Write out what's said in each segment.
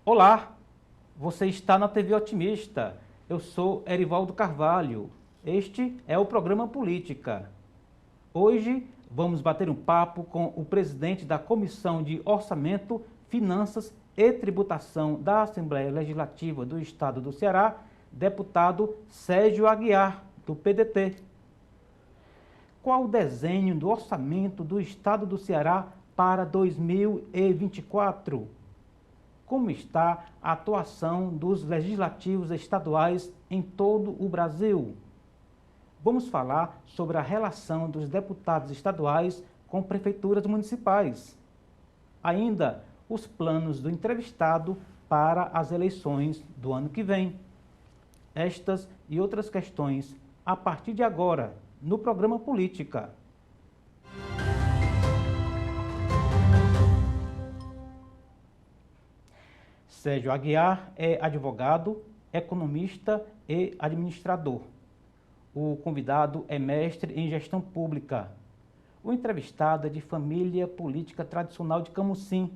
Olá, você está na TV Otimista. Eu sou Erivaldo Carvalho. Este é o programa Política. Hoje vamos bater um papo com o presidente da Comissão de Orçamento, Finanças e Tributação da Assembleia Legislativa do Estado do Ceará, deputado Sérgio Aguiar, do PDT. Qual o desenho do orçamento do Estado do Ceará para 2024? Como está a atuação dos legislativos estaduais em todo o Brasil? Vamos falar sobre a relação dos deputados estaduais com prefeituras municipais. Ainda, os planos do entrevistado para as eleições do ano que vem. Estas e outras questões a partir de agora, no programa Política. Sérgio Aguiar é advogado, economista e administrador. O convidado é mestre em gestão pública. O entrevistado é de família política tradicional de Camusim,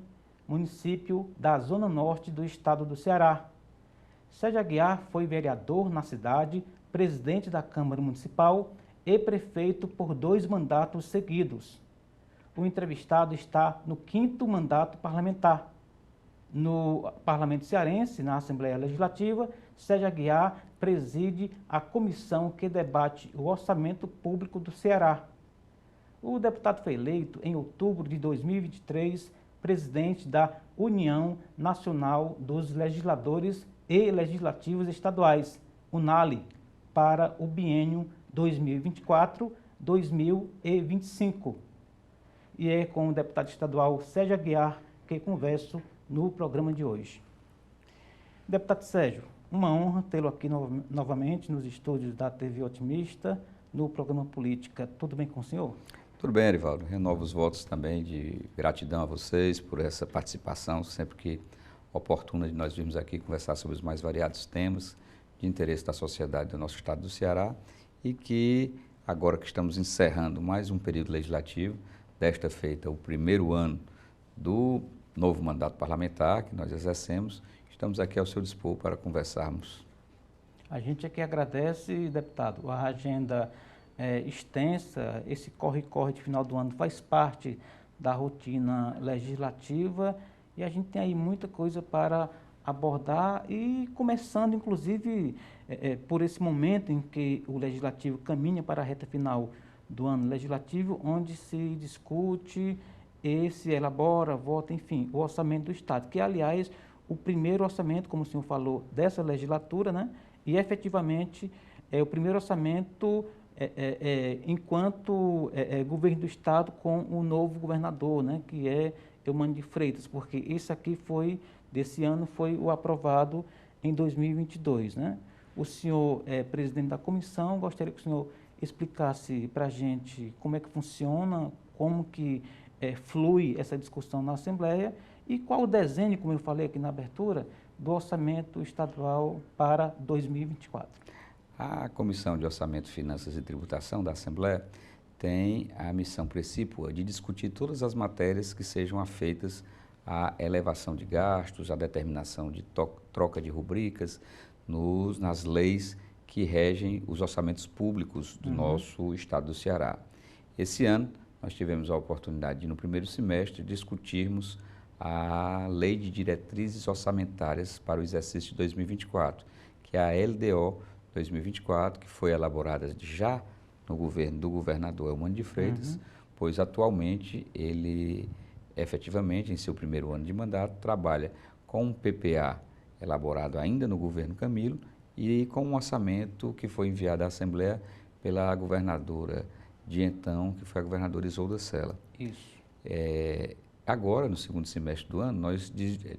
município da Zona Norte do estado do Ceará. Sérgio Aguiar foi vereador na cidade, presidente da Câmara Municipal e prefeito por 2 mandatos seguidos. O entrevistado está no 5º mandato parlamentar. No Parlamento Cearense, na Assembleia Legislativa, Sérgio Aguiar preside a comissão que debate o orçamento público do Ceará. O deputado foi eleito em outubro de 2023 presidente da União Nacional dos Legisladores e Legislativos Estaduais, UNALE, para o biênio 2024-2025. E é com o deputado estadual Sérgio Aguiar que converso no programa de hoje. Deputado Sérgio, uma honra tê-lo aqui novamente nos estúdios da TV Otimista, no programa Política. Tudo bem com o senhor? Tudo bem, Erivaldo. Renovo os votos também de gratidão a vocês por essa participação, sempre que oportuna de nós virmos aqui conversar sobre os mais variados temas de interesse da sociedade do nosso estado do Ceará e que, agora que estamos encerrando mais um período legislativo, desta feita o primeiro ano do novo mandato parlamentar que nós exercemos, estamos aqui ao seu dispor para conversarmos. A gente aqui agradece, deputado, a agenda extensa, esse corre-corre de final do ano faz parte da rotina legislativa e a gente tem aí muita coisa para abordar e começando, inclusive, por esse momento em que o Legislativo caminha para a reta final do ano legislativo, onde se discute se elabora, vota, enfim, o orçamento do Estado, que, aliás, o primeiro orçamento, como o senhor falou, dessa legislatura, né? E, efetivamente, é o primeiro orçamento enquanto governo do Estado com o novo governador, né? Que é Eumânio de Freitas, porque esse aqui desse ano, foi o aprovado em 2022, né? O senhor é presidente da comissão, gostaria que o senhor explicasse para a gente como é que funciona, como que flui essa discussão na Assembleia e qual o desenho, como eu falei aqui na abertura, do orçamento estadual para 2024. A Comissão de Orçamento, Finanças e Tributação da Assembleia tem a missão precípua de discutir todas as matérias que sejam afeitas à elevação de gastos, à determinação de troca de rubricas nas leis que regem os orçamentos públicos do nosso estado do Ceará. Esse ano, nós tivemos a oportunidade de, no primeiro semestre, discutirmos a Lei de Diretrizes Orçamentárias para o exercício de 2024, que é a LDO 2024, que foi elaborada já no governo do governador Eumânio de Freitas, pois atualmente ele, efetivamente, em seu primeiro ano de mandato, trabalha com um PPA elaborado ainda no governo Camilo e com um orçamento que foi enviado à Assembleia pela governadora de então, que foi a governadora Isolda Sela. Isso. Agora, no segundo semestre do ano, nós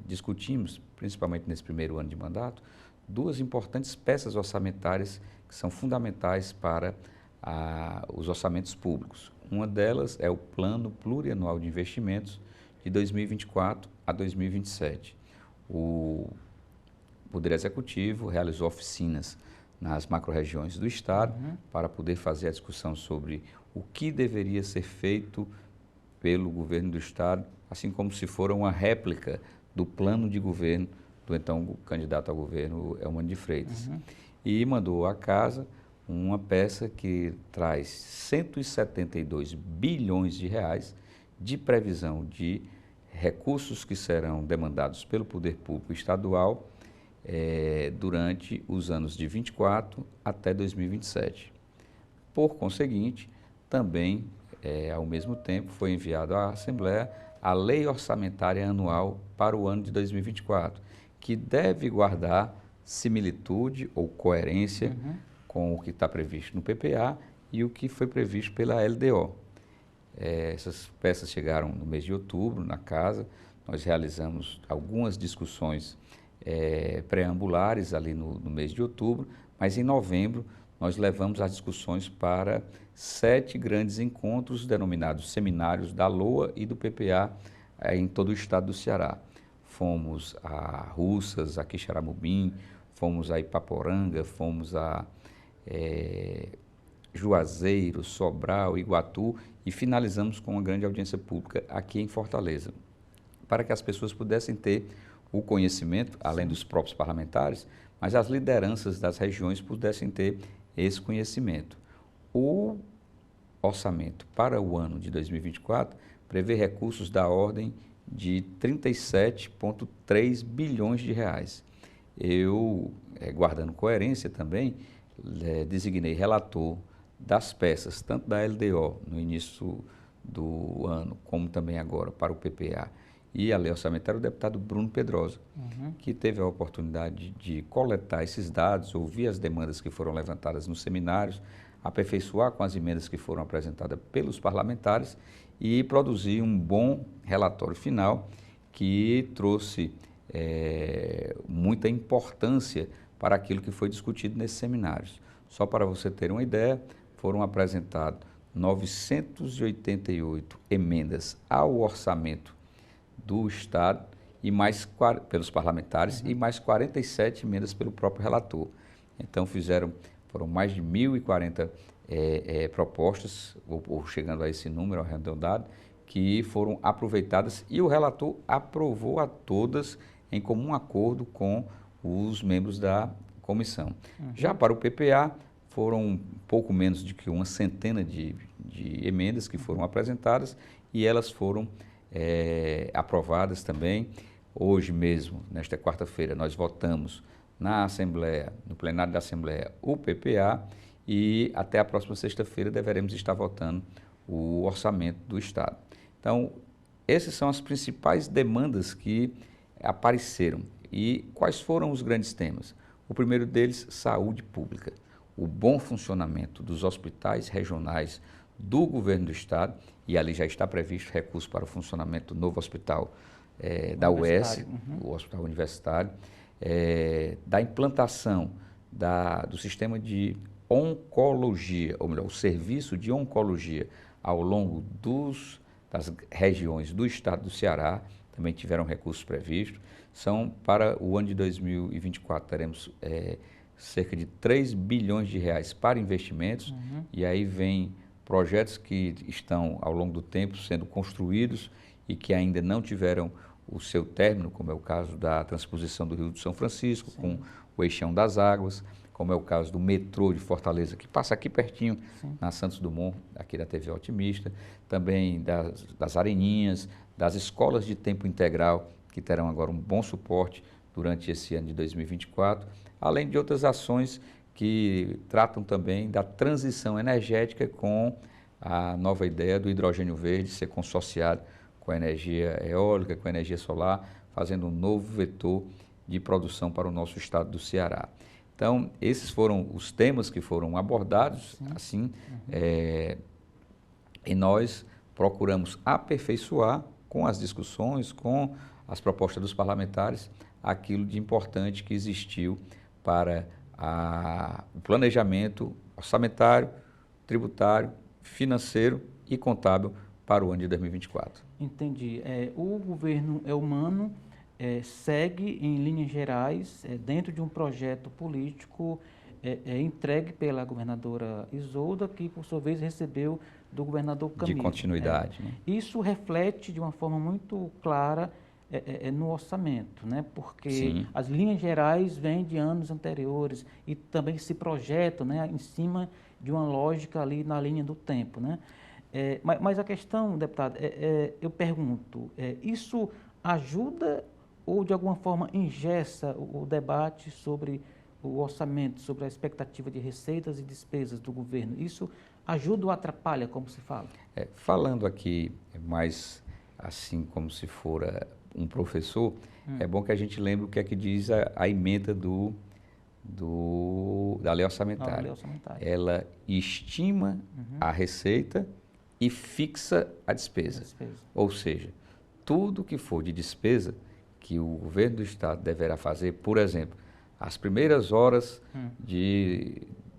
discutimos, principalmente nesse primeiro ano de mandato, 2 importantes peças orçamentárias que são fundamentais para os orçamentos públicos. Uma delas é o Plano Plurianual de Investimentos de 2024 a 2027. O Poder Executivo realizou oficinas nas macro-regiões do Estado para poder fazer a discussão sobre o que deveria ser feito pelo governo do Estado, assim como se for uma réplica do plano de governo do então candidato ao governo Eumano de Freitas. Uhum. E mandou à casa uma peça que traz 172 bilhões de reais de previsão de recursos que serão demandados pelo poder público estadual durante os anos de 24 até 2027. Por conseguinte, também, ao mesmo tempo, foi enviado à Assembleia a Lei Orçamentária Anual para o ano de 2024, que deve guardar similitude ou coerência com o que está previsto no PPA e o que foi previsto pela LDO. Essas peças chegaram no mês de outubro na casa, nós realizamos algumas discussões preambulares ali no mês de outubro, mas em novembro nós levamos as discussões para 7 grandes encontros denominados Seminários da LOA e do PPA em todo o estado do Ceará. Fomos a Russas, a Quixeramobim, fomos a Ipaporanga, fomos a Juazeiro, Sobral, Iguatu e finalizamos com uma grande audiência pública aqui em Fortaleza, para que as pessoas pudessem ter o conhecimento, além dos próprios parlamentares, mas as lideranças das regiões pudessem ter esse conhecimento. O orçamento para o ano de 2024 prevê recursos da ordem de 37,3 bilhões de reais. Eu, guardando coerência também, designei relator das peças, tanto da LDO no início do ano, como também agora para o PPA e a Lei Orçamentária, o deputado Bruno Pedrosa, que teve a oportunidade de coletar esses dados, ouvir as demandas que foram levantadas nos seminários, aperfeiçoar com as emendas que foram apresentadas pelos parlamentares e produzir um bom relatório final que trouxe muita importância para aquilo que foi discutido nesses seminários. Só para você ter uma ideia, foram apresentadas 988 emendas ao orçamento do Estado e mais pelos parlamentares e mais 47 emendas pelo próprio relator. Então foram mais de 1.040 propostas, ou chegando a esse número arredondado, que foram aproveitadas e o relator aprovou a todas em comum acordo com os membros da comissão. Já para o PPA, foram um pouco menos de que uma centena de emendas que foram apresentadas e elas foram aprovadas também. Hoje mesmo, nesta quarta-feira, nós votamos na Assembleia, no plenário da Assembleia, o PPA e até a próxima sexta-feira deveremos estar votando o orçamento do Estado. Então, essas são as principais demandas que apareceram. E quais foram os grandes temas? O primeiro deles, saúde pública. O bom funcionamento dos hospitais regionais do governo do Estado, e ali já está previsto recurso para o funcionamento do novo hospital da UES, o Hospital Universitário, da implantação do sistema de oncologia, ou melhor, o serviço de oncologia ao longo das regiões do Estado do Ceará, também tiveram recursos previstos. Para o ano de 2024, teremos cerca de 3 bilhões de reais para investimentos, e aí vem projetos que estão ao longo do tempo sendo construídos e que ainda não tiveram o seu término, como é o caso da transposição do Rio de São Francisco, com o Eixão das Águas, como é o caso do metrô de Fortaleza, que passa aqui pertinho, na Santos Dumont, aqui da TV Otimista, também das areninhas, das escolas de tempo integral, que terão agora um bom suporte durante esse ano de 2024, além de outras ações que tratam também da transição energética com a nova ideia do hidrogênio verde ser consociado com a energia eólica, com a energia solar, fazendo um novo vetor de produção para o nosso estado do Ceará. Então, esses foram os temas que foram abordados, e nós procuramos aperfeiçoar com as discussões, com as propostas dos parlamentares, aquilo de importante que existiu para o planejamento orçamentário, tributário, financeiro e contábil para o ano de 2024. Entendi. O governo Eumano segue, em linhas gerais, dentro de um projeto político entregue pela governadora Isolda, que, por sua vez, recebeu do governador Camilo. De continuidade. Né? Isso reflete, de uma forma muito clara, no orçamento, né? Porque Sim. as linhas gerais vêm de anos anteriores e também se projetam, né, em cima de uma lógica ali na linha do tempo, né? Mas a questão, deputado, eu pergunto, isso ajuda ou de alguma forma engessa o debate sobre o orçamento, sobre a expectativa de receitas e despesas do governo? Isso ajuda ou atrapalha, como se fala? Falando aqui mais assim como se fora um professor, é bom que a gente lembre o que é que diz a emenda da lei orçamentária. Na lei orçamentária. Ela estima a receita e fixa a despesa. Ou seja, tudo que for de despesa que o governo do estado deverá fazer, por exemplo, as primeiras horas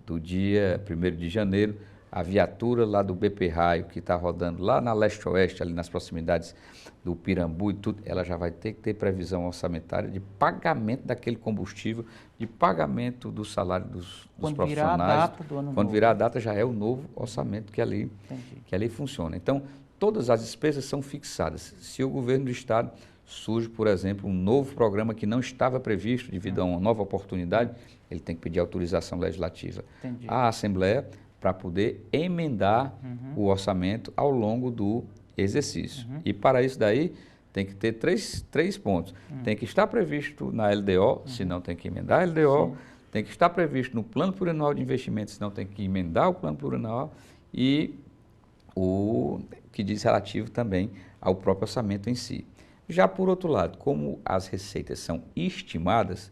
do dia 1º de janeiro, a viatura lá do BP Raio, que está rodando lá na leste-oeste, ali nas proximidades do Pirambu e tudo, ela já vai ter que ter previsão orçamentária de pagamento daquele combustível, de pagamento do salário dos Quando profissionais. Virar a data do ano Quando novo. virar a data já é o novo orçamento que ali funciona. Então, todas as despesas são fixadas. Se o governo do estado surge, por exemplo, um novo programa que não estava previsto devido a uma nova oportunidade, ele tem que pedir autorização legislativa à Assembleia para poder emendar o orçamento ao longo do exercício. E para isso daí tem que ter três pontos. Tem que estar previsto na LDO, senão tem que emendar a LDO. Sim. Tem que estar previsto no Plano Plurianual de Investimentos, senão tem que emendar o Plano Plurianual. E o que diz relativo também ao próprio orçamento em si. Já por outro lado, como as receitas são estimadas,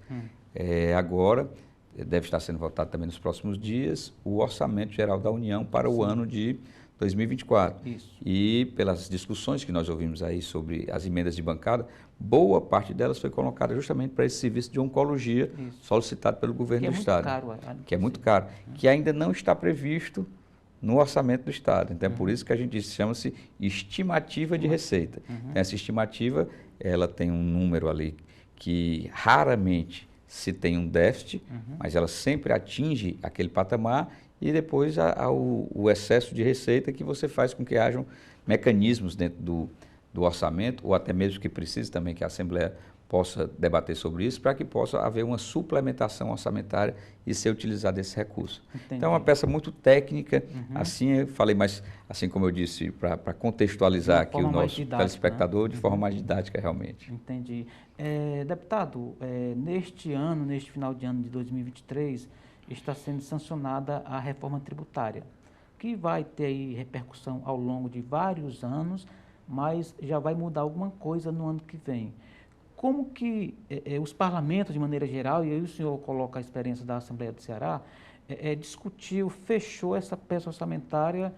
agora deve estar sendo votado também nos próximos dias o Orçamento Geral da União para o ano de 2024. Isso. E pelas discussões que nós ouvimos aí sobre as emendas de bancada, boa parte delas foi colocada justamente para esse serviço de oncologia solicitado pelo governo do estado. Que é muito caro, que ainda não está previsto no orçamento do estado. Então é por isso que a gente diz, chama-se estimativa de receita. Então, essa estimativa, ela tem um número ali que raramente se tem um déficit, mas ela sempre atinge aquele patamar e depois o excesso de receita que você faz com que hajam mecanismos dentro do orçamento, ou até mesmo que precise também que a Assembleia possa debater sobre isso, para que possa haver uma suplementação orçamentária e ser utilizado esse recurso. Entendi. Então é uma peça muito técnica, assim eu falei, mas assim como eu disse, para contextualizar aqui o nosso telespectador, né? De forma mais didática realmente. Entendi. Deputado, neste final de ano de 2023, está sendo sancionada a reforma tributária, que vai ter aí repercussão ao longo de vários anos, mas já vai mudar alguma coisa no ano que vem. Como que os parlamentos, de maneira geral, e aí o senhor coloca a experiência da Assembleia do Ceará, discutiu, fechou essa peça orçamentária,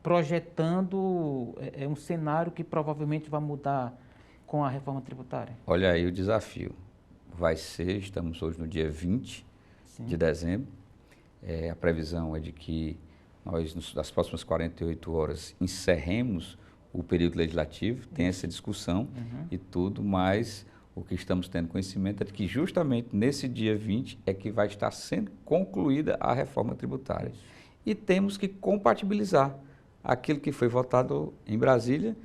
projetando um cenário que provavelmente vai mudar com a reforma tributária? Olha aí o desafio. Vai ser, estamos hoje no dia 20 de dezembro, a previsão é de que nós, nas próximas 48 horas, encerremos o período legislativo, tem essa discussão e tudo, mas o que estamos tendo conhecimento é de que justamente nesse dia 20 é que vai estar sendo concluída a reforma tributária. E temos que compatibilizar aquilo que foi votado em Brasília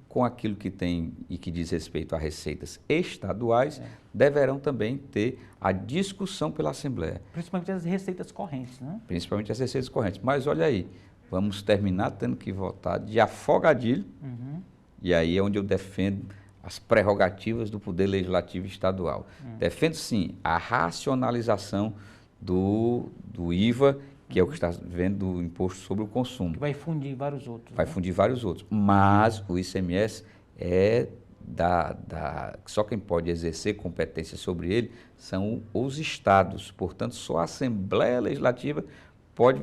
com aquilo que tem e que diz respeito a receitas estaduais, deverão também ter a discussão pela Assembleia. Principalmente as receitas correntes, né? Principalmente as receitas correntes. Mas olha aí, vamos terminar tendo que votar de afogadilho, e aí é onde eu defendo as prerrogativas do Poder Legislativo Estadual. Defendo, sim, a racionalização do IVA, que é o que está vendo do imposto sobre o consumo. Que vai fundir vários outros. Vai fundir vários outros, mas o ICMS só quem pode exercer competência sobre ele são os estados, portanto, só a Assembleia Legislativa pode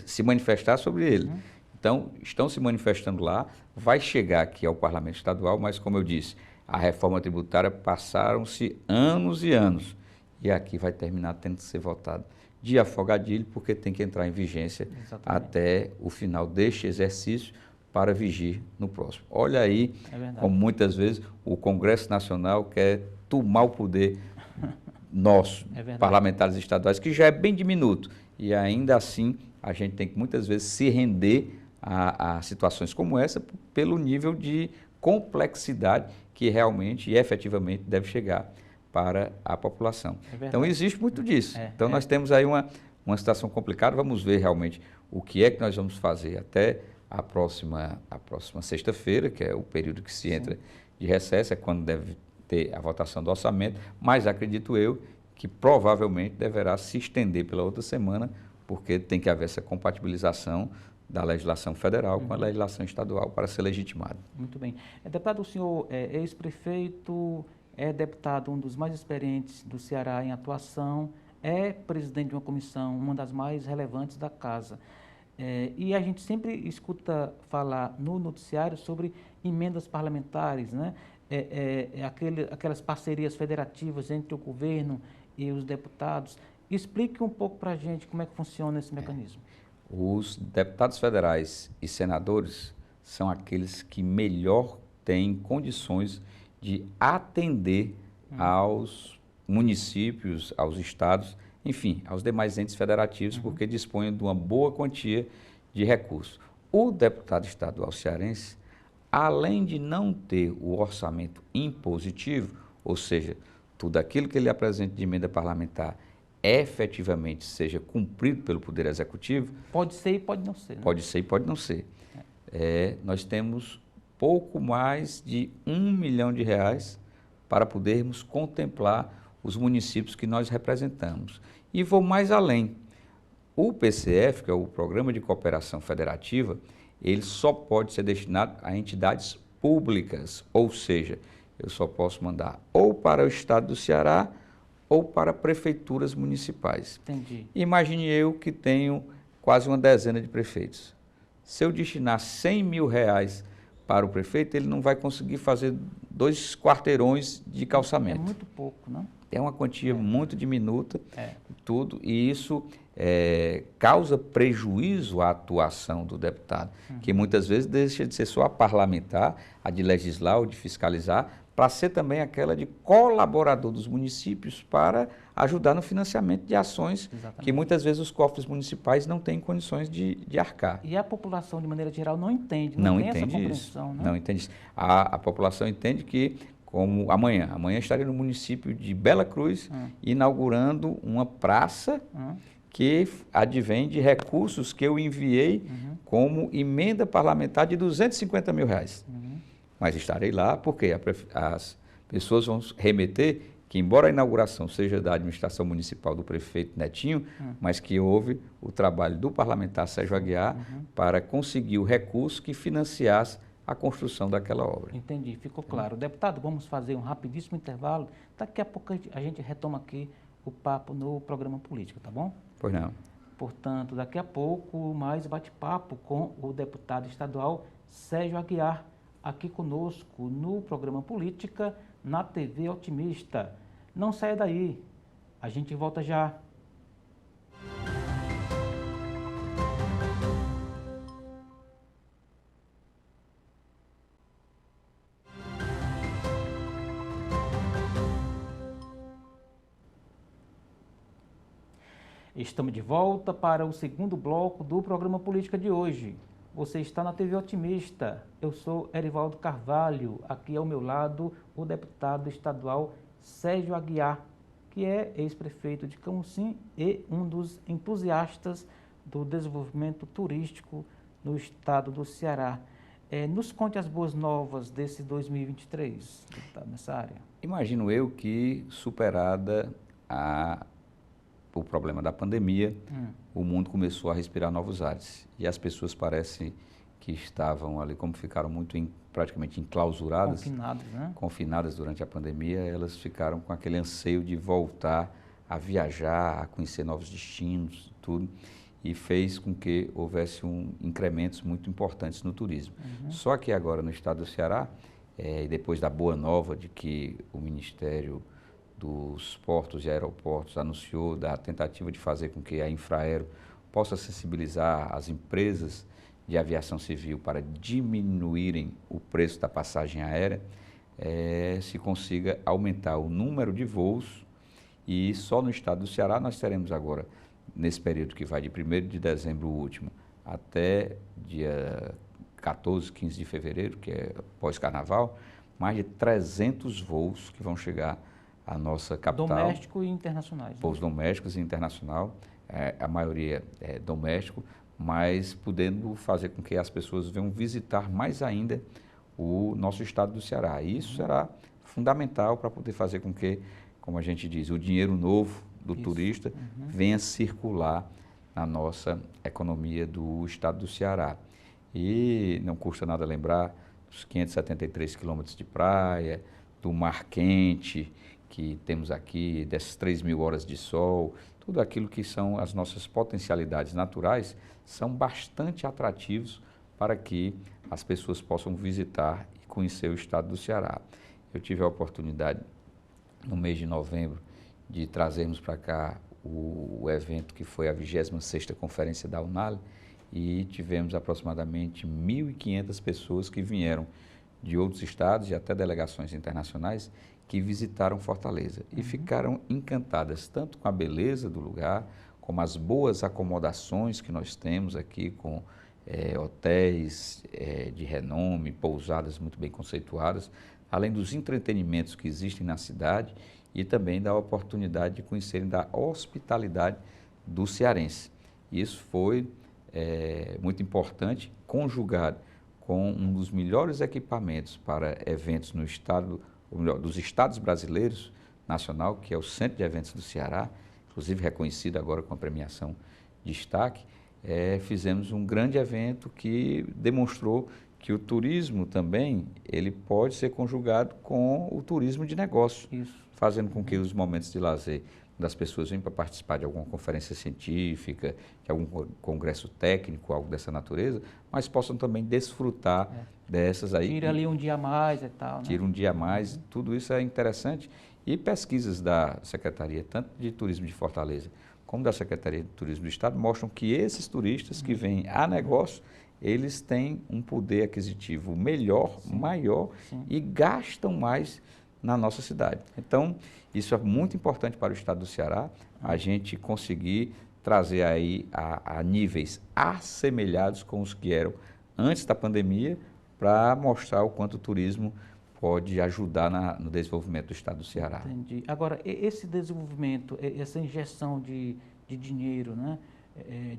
se manifestar sobre ele. Então, estão se manifestando lá, vai chegar aqui ao Parlamento Estadual, mas como eu disse, a reforma tributária passaram-se anos e anos, e aqui vai terminar tendo que ser votado de afogadilho, porque tem que entrar em vigência até o final deste exercício para vigir no próximo. Olha aí, como muitas vezes o Congresso Nacional quer tomar o poder nosso, parlamentares estaduais, que já é bem diminuto, e ainda assim a gente tem que muitas vezes se render a situações como essa pelo nível de complexidade que realmente e efetivamente deve chegar para a população. Então, existe muito disso. Então, nós temos aí uma situação complicada. Vamos ver realmente o que é que nós vamos fazer até a próxima sexta-feira, que é o período que se entra de recesso, é quando deve ter a votação do orçamento, mas acredito eu que provavelmente deverá se estender pela outra semana, porque tem que haver essa compatibilização da legislação federal com a legislação estadual para ser legitimado. Muito bem. Deputado, o senhor é ex-prefeito, é deputado, um dos mais experientes do Ceará em atuação, é presidente de uma comissão, uma das mais relevantes da casa. E a gente sempre escuta falar no noticiário sobre emendas parlamentares, né? Aquelas parcerias federativas entre o governo e os deputados. Explique um pouco para a gente como é que funciona esse mecanismo. Os deputados federais e senadores são aqueles que melhor têm condições de atender aos municípios, aos estados, enfim, aos demais entes federativos, porque dispõem de uma boa quantia de recursos. O deputado estadual cearense, além de não ter o orçamento impositivo, ou seja, tudo aquilo que ele apresenta de emenda parlamentar efetivamente seja cumprido pelo Poder Executivo... Pode ser e pode não ser. Né? Pode ser e pode não ser. Nós temos pouco mais de R$ 1 milhão para podermos contemplar os municípios que nós representamos. E vou mais além. O PCF, que é o Programa de Cooperação Federativa, ele só pode ser destinado a entidades públicas, ou seja, eu só posso mandar ou para o estado do Ceará ou para prefeituras municipais. Entendi. Imagine eu que tenho quase uma dezena de prefeitos. Se eu destinar R$ 100 mil para o prefeito, ele não vai conseguir fazer 2 quarteirões de calçamento. É muito pouco, não? É uma quantia muito diminuta, tudo, e isso causa prejuízo à atuação do deputado, que muitas vezes deixa de ser só a parlamentar, a de legislar ou de fiscalizar, para ser também aquela de colaborador dos municípios para ajudar no financiamento de ações que muitas vezes os cofres municipais não têm condições de arcar. E a população, de maneira geral, não entende, não tem entende essa compreensão, isso, né? Não entende isso. A população entende que, como amanhã estarei no município de Bela Cruz, inaugurando uma praça que advém de recursos que eu enviei como emenda parlamentar de R$ 250 mil. Mas estarei lá porque as pessoas vão remeter que, embora a inauguração seja da administração municipal do prefeito Netinho, mas que houve o trabalho do parlamentar Sérgio Aguiar para conseguir o recurso que financiasse a construção daquela obra. Entendi, ficou claro. Deputado, vamos fazer um rapidíssimo intervalo. Daqui a pouco a gente retoma aqui o papo no programa político, tá bom? Pois não. Portanto, daqui a pouco, mais bate-papo com o deputado estadual Sérgio Aguiar, aqui conosco no programa Política, na TV Otimista. Não saia daí, a gente volta já. Estamos de volta para o segundo bloco do programa Política de hoje. Você está na TV Otimista. Eu sou Erivaldo Carvalho. Aqui ao meu lado o deputado estadual Sérgio Aguiar, que é ex-prefeito de Camusim e um dos entusiastas do desenvolvimento turístico no estado do Ceará. Nos conte as boas novas desse 2023, deputado, nessa área. Imagino eu que, superada o problema da pandemia, o mundo começou a respirar novos ares. E as pessoas parece que estavam ali, como ficaram praticamente enclausuradas, confinadas durante a pandemia, elas ficaram com aquele anseio de voltar a viajar, a conhecer novos destinos, tudo, e fez com que houvesse incrementos muito importantes no turismo. Só que agora no estado do Ceará, e depois da boa nova de que o Ministério dos Portos e Aeroportos anunciou da tentativa de fazer com que a Infraero possa sensibilizar as empresas de aviação civil para diminuírem o preço da passagem aérea, se consiga aumentar o número de voos, e só no estado do Ceará nós teremos agora, nesse período que vai de 1º de dezembro último até dia 14, 15 de fevereiro, que é pós-carnaval, mais de 300 voos que vão chegar à nossa capital. Doméstico e internacionais. Voos domésticos e internacional, a maioria é doméstico, mas podendo fazer com que as pessoas venham visitar mais ainda o nosso estado do Ceará. E isso será fundamental para poder fazer com que, como a gente diz, o dinheiro novo do turista venha circular na nossa economia do estado do Ceará. E não custa nada lembrar dos 573 quilômetros de praia, do mar quente que temos aqui, dessas 3.000 horas de sol, tudo aquilo que são as nossas potencialidades naturais são bastante atrativos para que as pessoas possam visitar e conhecer o estado do Ceará. Eu tive a oportunidade, no mês de novembro, de trazermos para cá o evento que foi a 26ª Conferência da UNAL e tivemos aproximadamente 1.500 pessoas que vieram de outros estados e até delegações internacionais que visitaram Fortaleza e ficaram encantadas tanto com a beleza do lugar, como as boas acomodações que nós temos aqui com hotéis de renome, pousadas muito bem conceituadas, além dos entretenimentos que existem na cidade e também da oportunidade de conhecerem da hospitalidade do cearense. Isso foi muito importante, conjugado com um dos melhores equipamentos para eventos no estado, ou melhor, dos estados brasileiros nacional, que é o Centro de Eventos do Ceará, inclusive reconhecido agora com a premiação destaque. Fizemos um grande evento que demonstrou que o turismo também ele pode ser conjugado com o turismo de negócio, fazendo com que os momentos de lazer das pessoas venham para participar de alguma conferência científica, de algum congresso técnico, algo dessa natureza, mas possam também desfrutar dessas aí. Tira ali um dia a mais e tal, né? Tira um dia a mais, tudo isso é interessante. E pesquisas da Secretaria, tanto de Turismo de Fortaleza, como da Secretaria de Turismo do Estado, mostram que esses turistas que vêm a negócio, eles têm um poder aquisitivo melhor, maior e gastam mais na nossa cidade. Então, isso é muito importante para o estado do Ceará, a gente conseguir trazer aí a níveis assemelhados com os que eram antes da pandemia, para mostrar o quanto o turismo pode ajudar no desenvolvimento do estado do Ceará. Entendi. Agora, esse desenvolvimento, essa injeção de dinheiro, né,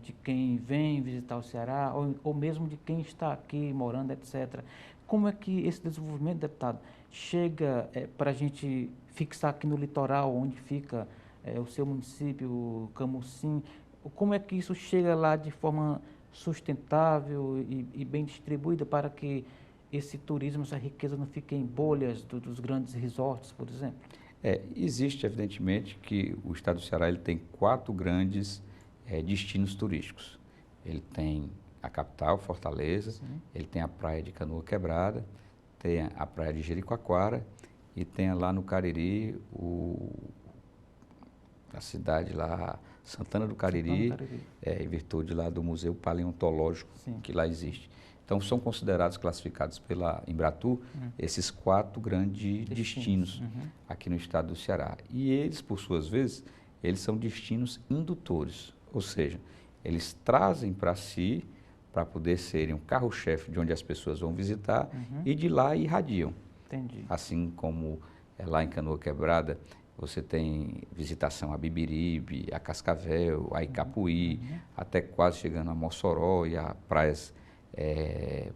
de quem vem visitar o Ceará, ou mesmo de quem está aqui morando, etc. Como é que esse desenvolvimento, deputado, chega para a gente fixar aqui no litoral, onde fica o seu município, Camusim? Como é que isso chega lá de forma sustentável e bem distribuída para que esse turismo, essa riqueza não fique em bolhas dos grandes resorts, por exemplo? Existe, evidentemente, que o estado do Ceará ele tem 4 grandes destinos turísticos. Ele tem a capital, Fortaleza, ele tem a praia de Canoa Quebrada, tem a praia de Jericoacoara e tem lá no Cariri a cidade lá, Santana do Cariri, em virtude lá do Museu Paleontológico que lá existe. Então, são considerados, classificados pela Embratur, esses 4 grandes destinos aqui no estado do Ceará. E eles, por suas vezes, eles são destinos indutores, ou seja, eles trazem para si, para poder serem um carro-chefe de onde as pessoas vão visitar e de lá irradiam. Entendi. Assim como lá em Canoa Quebrada, você tem visitação a Bibiribe, a Cascavel, a Icapuí, até quase chegando a Mossoró e a praias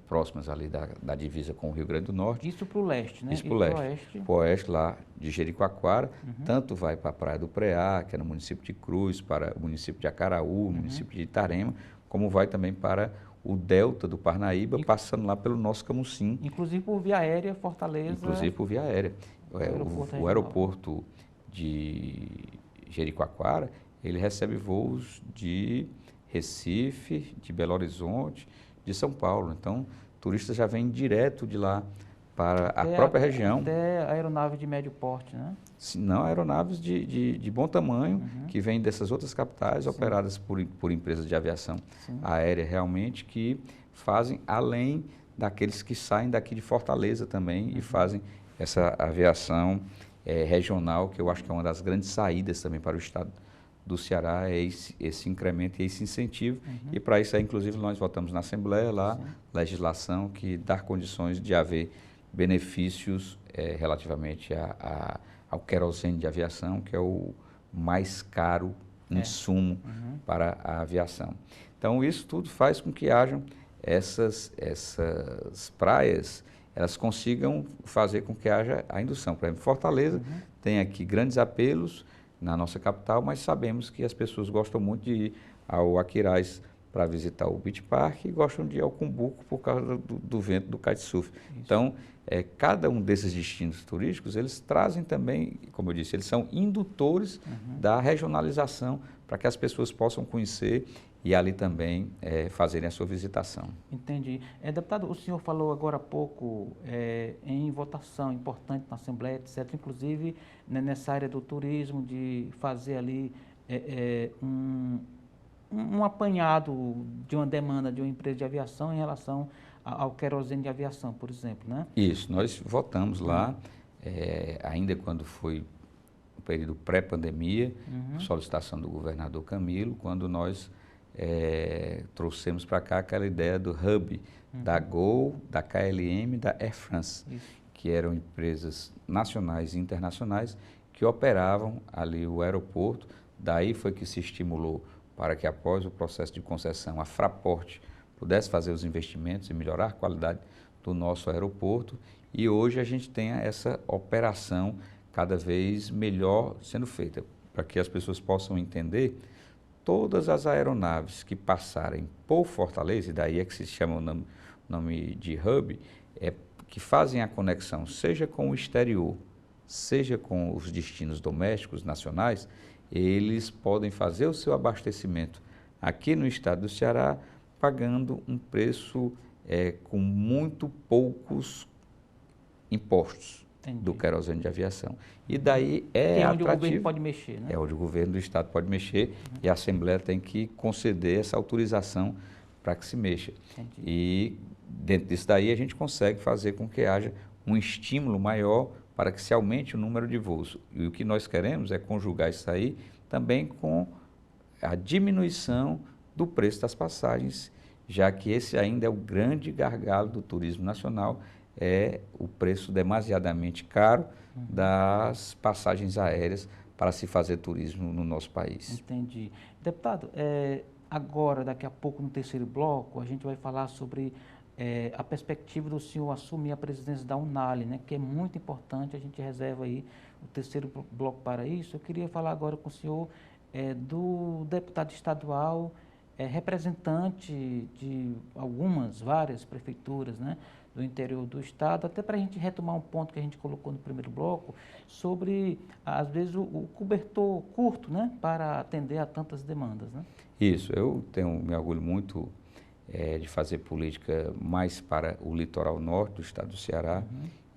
próximas ali da divisa com o Rio Grande do Norte. Isso para o leste, né? Isso para o leste. Para o oeste, lá de Jericoacoara, tanto vai para a Praia do Preá, que é no município de Cruz, para o município de Acaraú, município de Itarema, como vai também para o delta do Parnaíba, passando lá pelo nosso Camusim. Inclusive por via aérea, Fortaleza. Inclusive por via aérea. O aeroporto de Jericoacoara, ele recebe voos de Recife, de Belo Horizonte, de São Paulo. Então, turistas já vêm direto de lá para a própria região. Até aeronave de médio porte, né? Não, aeronaves de bom tamanho, que vêm dessas outras capitais, operadas por empresas de aviação aérea realmente, que fazem além daqueles que saem daqui de Fortaleza também e fazem essa aviação regional, que eu acho que é uma das grandes saídas também para o estado do Ceará é esse incremento e esse incentivo. E para isso, inclusive, nós votamos na Assembleia lá, legislação que dá condições de haver benefícios relativamente ao querosene de aviação, que é o mais caro insumo para a aviação. Então, isso tudo faz com que hajam essas praias, elas consigam fazer com que haja a indução. Por exemplo, Fortaleza tem aqui grandes apelos na nossa capital, mas sabemos que as pessoas gostam muito de ir ao Aquiraz para visitar o Beach Park e gostam de ir ao Cumbuco por causa do vento do kitesurf. Então, cada um desses destinos turísticos, eles trazem também, como eu disse, eles são indutores da regionalização para que as pessoas possam conhecer e ali também fazerem a sua visitação. Entendi. Deputado, o senhor falou agora há pouco em votação importante na Assembleia, etc., inclusive nessa área do turismo, de fazer ali um apanhado de uma demanda de uma empresa de aviação em relação ao querosene de aviação, por exemplo, né? Isso, nós votamos lá, ainda quando foi o período pré-pandemia, solicitação do governador Camilo, quando nós trouxemos para cá aquela ideia do hub da Gol, da KLM, da Air France, que eram empresas nacionais e internacionais que operavam ali o aeroporto. Daí foi que se estimulou para que após o processo de concessão a Fraport pudesse fazer os investimentos e melhorar a qualidade do nosso aeroporto. E hoje a gente tem essa operação cada vez melhor sendo feita, para que as pessoas possam entender. Todas as aeronaves que passarem por Fortaleza, e daí é que se chama o nome de hub, que fazem a conexão, seja com o exterior, seja com os destinos domésticos, nacionais, eles podem fazer o seu abastecimento aqui no estado do Ceará, pagando um preço com muito poucos impostos. Entendi. Do querosene de aviação. E daí é onde atrativo, o governo pode mexer, né? É onde o governo do estado pode mexer e a Assembleia tem que conceder essa autorização para que se mexa. Entendi. E dentro disso daí a gente consegue fazer com que haja um estímulo maior para que se aumente o número de voos. E o que nós queremos é conjugar isso aí também com a diminuição do preço das passagens, já que esse ainda é o grande gargalo do turismo nacional, é o preço demasiadamente caro das passagens aéreas para se fazer turismo no nosso país. Entendi. Deputado, agora, daqui a pouco, no terceiro bloco, a gente vai falar sobre a perspectiva do senhor assumir a presidência da UNALI, né, que é muito importante, a gente reserva aí o terceiro bloco para isso. Eu queria falar agora com o senhor do deputado estadual, representante de várias prefeituras, né, do interior do estado, até para a gente retomar um ponto que a gente colocou no primeiro bloco, sobre, às vezes, o cobertor curto, né, para atender a tantas demandas, né? Isso, eu me orgulho muito de fazer política mais para o litoral norte do estado do Ceará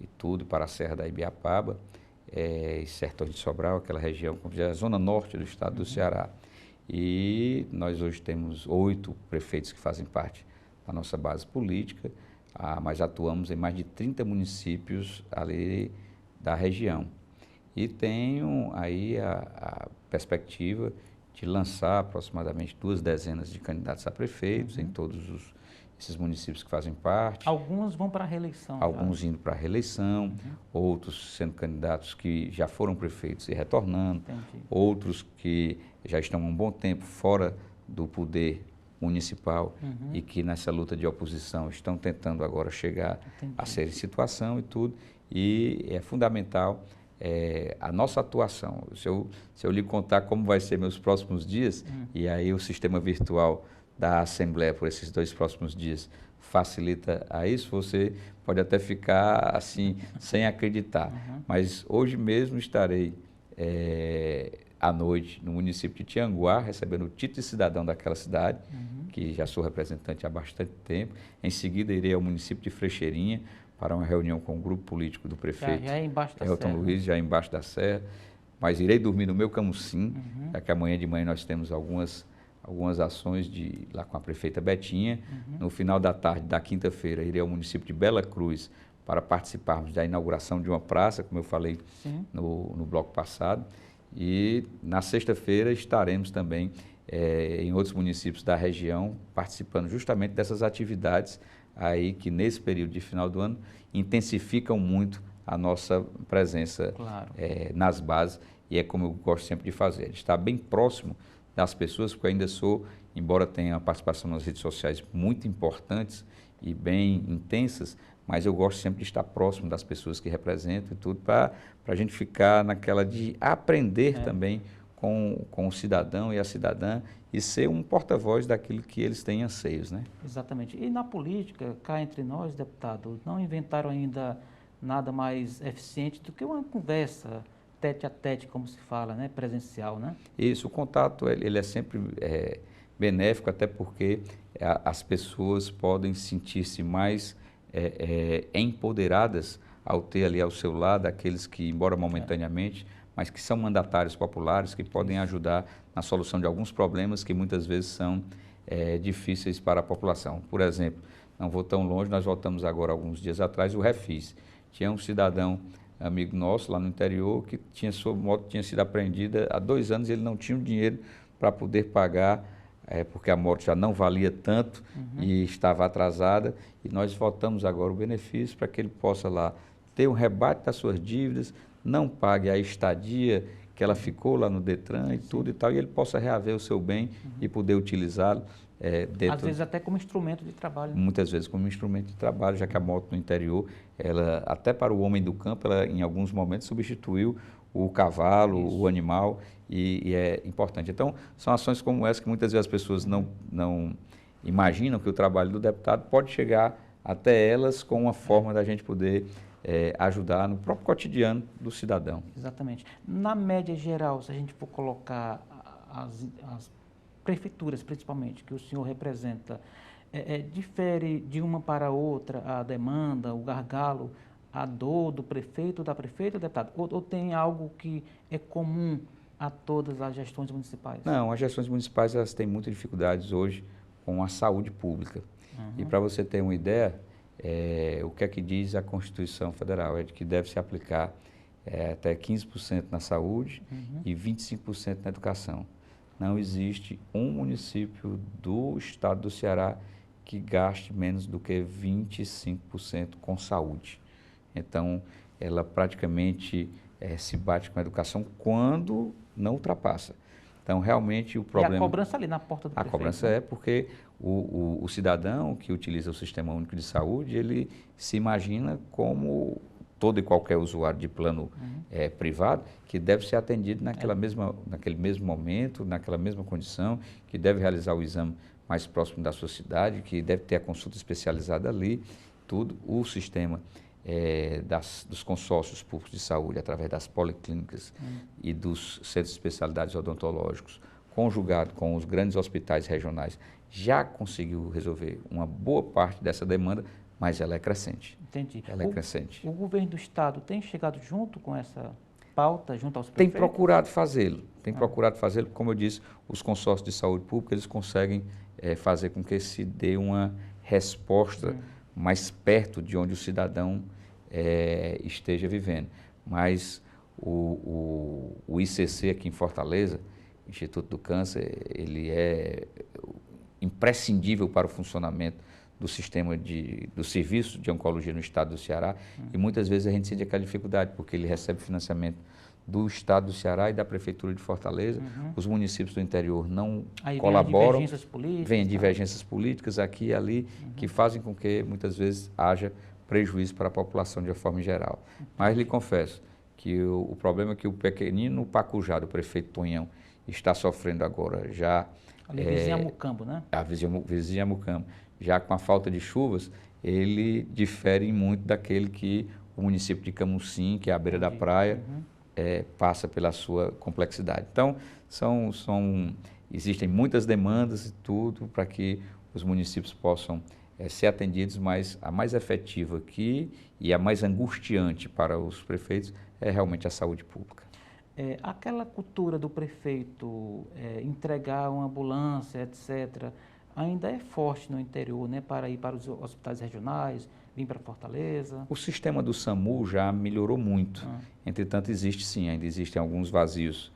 e tudo, para a Serra da Ibiapaba, e Sertões de Sobral, aquela região, como já é a zona norte do estado do Ceará. E nós hoje temos 8 prefeitos que fazem parte da nossa base política, mas atuamos em mais de 30 municípios ali da região. E tenho aí a perspectiva de lançar aproximadamente 2 dezenas de candidatos a prefeitos em todos esses municípios que fazem parte. Alguns vão para a reeleição. Alguns indo para a reeleição, outros sendo candidatos que já foram prefeitos e retornando, outros que já estão há um bom tempo fora do poder municipal e que nessa luta de oposição estão tentando agora chegar a ser em situação e tudo. E é fundamental a nossa atuação. Se eu lhe contar como vai ser meus próximos dias, e aí o sistema virtual da Assembleia por esses 2 próximos dias facilita a isso, você pode até ficar assim, sem acreditar. Mas hoje mesmo estarei à noite no município de Tianguá, recebendo o título de cidadão daquela cidade, que já sou representante há bastante tempo. Em seguida irei ao município de Frecheirinha para uma reunião com o grupo político do prefeito já é embaixo da Elton serra. Luiz, já embaixo da serra. Mas irei dormir no meu camucim, já que amanhã de manhã nós temos algumas ações lá com a prefeita Betinha. No final da tarde da quinta-feira irei ao município de Bela Cruz para participarmos da inauguração de uma praça, como eu falei no bloco passado. E na sexta-feira estaremos também em outros municípios da região, participando justamente dessas atividades aí que nesse período de final do ano intensificam muito a nossa presença Claro. nas bases, e é como eu gosto sempre de fazer, de estar bem próximo das pessoas, porque eu ainda sou, embora tenha uma participação nas redes sociais muito importantes e bem intensas, mas eu gosto sempre de estar próximo das pessoas que representam e tudo, para a gente ficar naquela de aprender também com o cidadão e a cidadã e ser um porta-voz daquilo que eles têm anseios, né? Exatamente. E na política, cá entre nós, deputado, não inventaram ainda nada mais eficiente do que uma conversa tete a tete, como se fala, né? Presencial, né? Isso, o contato ele é sempre benéfico, até porque as pessoas podem sentir-se mais empoderadas ao ter ali ao seu lado aqueles que, embora momentaneamente, mas que são mandatários populares, que podem ajudar na solução de alguns problemas que muitas vezes são difíceis para a população. Por exemplo, não vou tão longe, nós voltamos agora alguns dias atrás, o Refis. Tinha um cidadão amigo nosso lá no interior que sua moto tinha sido apreendida há 2 anos e ele não tinha o dinheiro para poder pagar, porque a moto já não valia tanto e estava atrasada, e nós voltamos agora o benefício para que ele possa lá ter um rebate das suas dívidas, não pague a estadia que ela ficou lá no Detran e tudo e tal, e ele possa reaver o seu bem e poder utilizá-lo. Às vezes até como instrumento de trabalho. Muitas vezes como instrumento de trabalho, já que a moto no interior, ela até para o homem do campo, ela em alguns momentos substituiu o cavalo, o animal, e é importante. Então, são ações como essa que muitas vezes as pessoas não imaginam que o trabalho do deputado pode chegar até elas com uma forma da gente poder ajudar no próprio cotidiano do cidadão. Exatamente. Na média geral, se a gente for colocar as prefeituras, principalmente, que o senhor representa, difere de uma para outra a demanda, o gargalo, a dor do prefeito, da prefeita, do deputado? Ou tem algo que é comum a todas as gestões municipais? Não, as gestões municipais elas têm muitas dificuldades hoje com a saúde pública. E para você ter uma ideia, o que é que diz a Constituição Federal? É de que deve se aplicar até 15% na saúde e 25% na educação. Não existe um município do estado do Ceará que gaste menos do que 25% com saúde. Então, ela praticamente se bate com a educação quando não ultrapassa. Então, realmente, o problema... E a cobrança ali na porta do prefeito? A cobrança é porque o cidadão que utiliza o Sistema Único de Saúde, ele se imagina como todo e qualquer usuário de plano privado, que deve ser atendido naquele mesmo momento, naquela mesma condição, que deve realizar o exame mais próximo da sua cidade, que deve ter a consulta especializada ali, tudo. O sistema dos consórcios públicos de saúde, através das policlínicas e dos centros de especialidades odontológicos, conjugado com os grandes hospitais regionais, já conseguiu resolver uma boa parte dessa demanda, mas ela é crescente. Entendi. Ela é crescente. O governo do estado tem chegado junto com essa pauta, junto aos Tem prefeitos? procurado fazê-lo. Tem procurado fazê-lo. Como eu disse, os consórcios de saúde pública, eles conseguem fazer com que se dê uma resposta mais perto de onde o cidadão esteja vivendo. Mas o ICC aqui em Fortaleza, Instituto do Câncer, ele é imprescindível para o funcionamento do sistema do serviço de oncologia no estado do Ceará, e muitas vezes a gente sente aquela dificuldade, porque ele recebe financiamento do estado do Ceará e da prefeitura de Fortaleza, os municípios do interior não colaboram, vêm divergências políticas aqui e ali, que fazem com que muitas vezes haja prejuízo para a população de uma forma geral. Mas lhe confesso que o problema é que o pequenino Pacujá, do prefeito Tonhão, está sofrendo agora já... Ali vizinha Mucambo, né? A vizinha Mucambo. Já com a falta de chuvas, ele difere muito daquele que o município de Camusim, que é à beira da praia, passa pela sua complexidade. Então, existem muitas demandas e tudo para que os municípios possam ser atendidos, mas a mais efetiva aqui e a mais angustiante para os prefeitos é realmente a saúde pública. Aquela cultura do prefeito entregar uma ambulância, etc., ainda é forte no interior, né, para ir para os hospitais regionais, vir para Fortaleza. O sistema do SAMU já melhorou muito. Ah. Entretanto, existe sim, ainda existem alguns vazios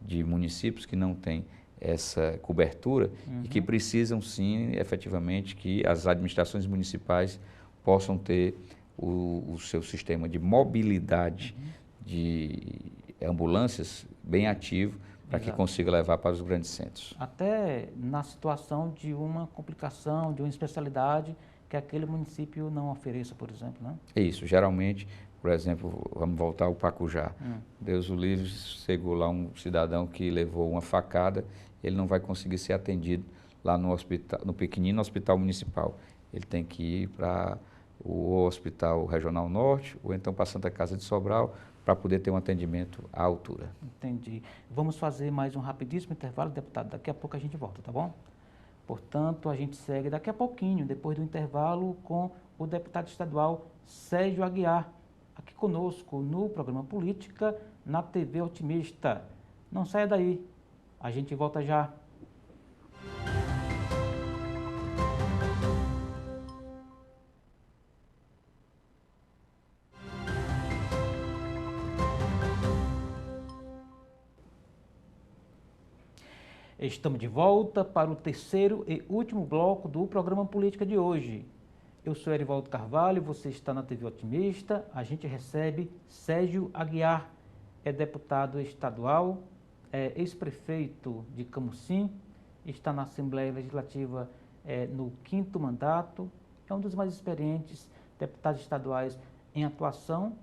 de municípios que não têm essa cobertura e que precisam sim, efetivamente, que as administrações municipais possam ter o seu sistema de mobilidade de ambulâncias bem ativo para que consiga levar para os grandes centros. Até na situação de uma complicação, de uma especialidade que aquele município não ofereça, por exemplo, né? É isso, geralmente, por exemplo, vamos voltar ao Pacujá. Deus o livre, chegou lá um cidadão que levou uma facada, ele não vai conseguir ser atendido lá no hospital, no pequenino hospital municipal. Ele tem que ir para o Hospital Regional Norte ou então para a Santa Casa de Sobral para poder ter um atendimento à altura. Entendi. Vamos fazer mais um rapidíssimo intervalo, deputado. Daqui a pouco a gente volta, tá bom? Portanto, a gente segue daqui a pouquinho, depois do intervalo, com o deputado estadual Sérgio Aguiar, aqui conosco no programa Política, na TV Otimista. Não saia daí, a gente volta já. Estamos de volta para o terceiro e último bloco do programa Política de hoje. Eu sou Erivaldo Carvalho, você está na TV Otimista. A gente recebe Sérgio Aguiar, é deputado estadual, é ex-prefeito de Camusim, está na Assembleia Legislativa no 5º mandato, é um dos mais experientes deputados estaduais em atuação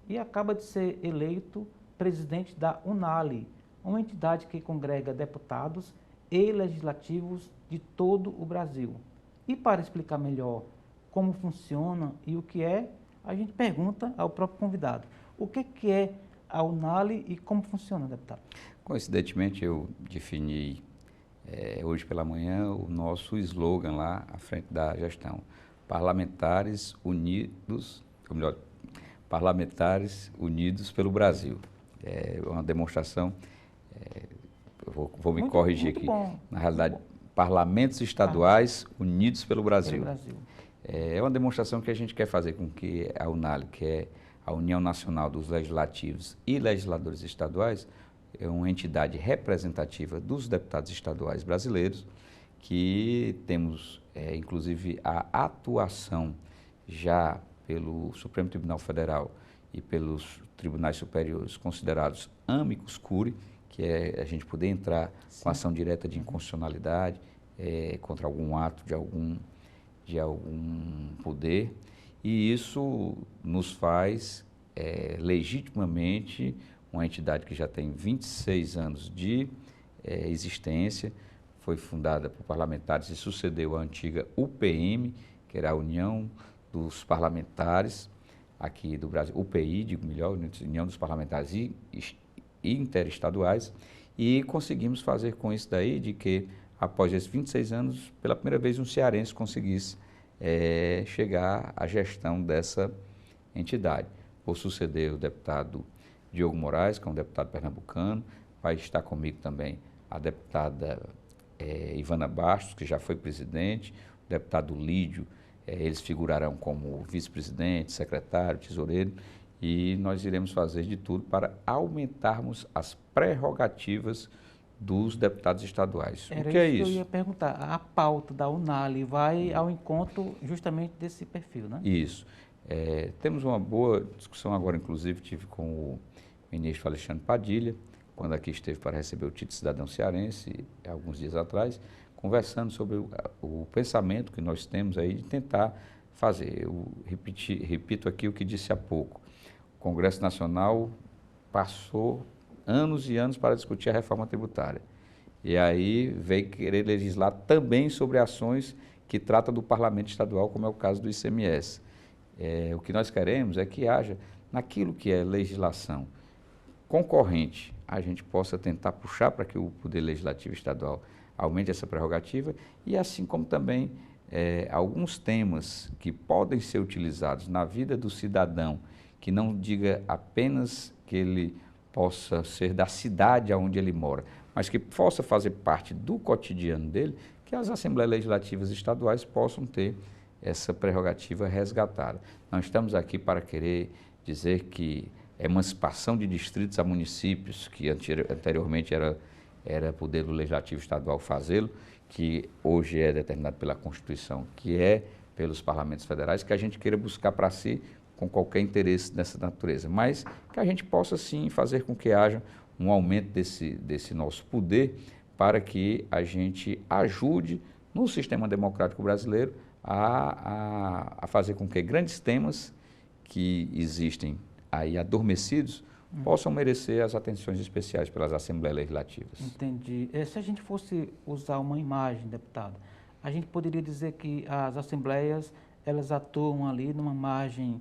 e acaba de ser eleito presidente da UNALI, uma entidade que congrega deputados e legislativos de todo o Brasil. E para explicar melhor como funciona e o que é, a gente pergunta ao próprio convidado. O que é a UNALI e como funciona, deputado? Coincidentemente, eu defini hoje pela manhã o nosso slogan lá à frente da gestão. Parlamentares unidos, ou melhor, Parlamentares Unidos pelo Brasil. É uma demonstração... vou me corrigir aqui. Bom, na realidade, Parlamentos Estaduais Unidos pelo Brasil. É uma demonstração que a gente quer fazer com que a UNALI, que é a União Nacional dos Legislativos e Legisladores Estaduais, é uma entidade representativa dos deputados estaduais brasileiros, que temos, inclusive, a atuação já pelo Supremo Tribunal Federal e pelos tribunais superiores considerados amicus curiae, que é a gente poder entrar com ação direta de inconstitucionalidade contra algum ato de algum poder, e isso nos faz legitimamente uma entidade que já tem 26 anos de existência, foi fundada por parlamentares e sucedeu a antiga UPM, que era a União dos Parlamentares aqui do Brasil, UPI, digo melhor, União dos Parlamentares e interestaduais, e conseguimos fazer com isso daí de que, após esses 26 anos, pela primeira vez um cearense conseguisse chegar à gestão dessa entidade. Vou suceder o deputado Diogo Moraes, que é um deputado pernambucano, vai estar comigo também a deputada Ivana Bastos, que já foi presidente, o deputado Lídio, eles figurarão como vice-presidente, secretário, tesoureiro, e nós iremos fazer de tudo para aumentarmos as prerrogativas dos deputados estaduais. Era o que é isso isso? que eu ia perguntar. A pauta da UNALI vai ao encontro justamente desse perfil, né? Isso. Temos uma boa discussão agora, inclusive, tive com o ministro Alexandre Padilha, quando aqui esteve para receber o título de cidadão cearense, alguns dias atrás, conversando sobre o pensamento que nós temos aí de tentar fazer. Eu repito aqui o que disse há pouco. O Congresso Nacional passou anos e anos para discutir a reforma tributária. E aí veio querer legislar também sobre ações que tratam do parlamento estadual, como é o caso do ICMS. O que nós queremos é que haja, naquilo que é legislação concorrente, a gente possa tentar puxar para que o Poder Legislativo Estadual aumente essa prerrogativa e assim como também alguns temas que podem ser utilizados na vida do cidadão, que não diga apenas que ele possa ser da cidade onde ele mora, mas que possa fazer parte do cotidiano dele, que que as Assembleias Legislativas estaduais possam ter essa prerrogativa resgatada. Não estamos aqui para querer dizer que emancipação de distritos a municípios, que anteriormente era poder do Legislativo Estadual fazê-lo, que hoje é determinado pela Constituição, que é pelos parlamentos federais, que a gente queira buscar para si com qualquer interesse dessa natureza, mas que a gente possa sim fazer com que haja um aumento desse nosso poder para que a gente ajude no sistema democrático brasileiro a fazer com que grandes temas que existem aí adormecidos possam merecer as atenções especiais pelas Assembleias Legislativas. Entendi. Se a gente fosse usar uma imagem, deputado, a gente poderia dizer que as assembleias, elas atuam ali numa margem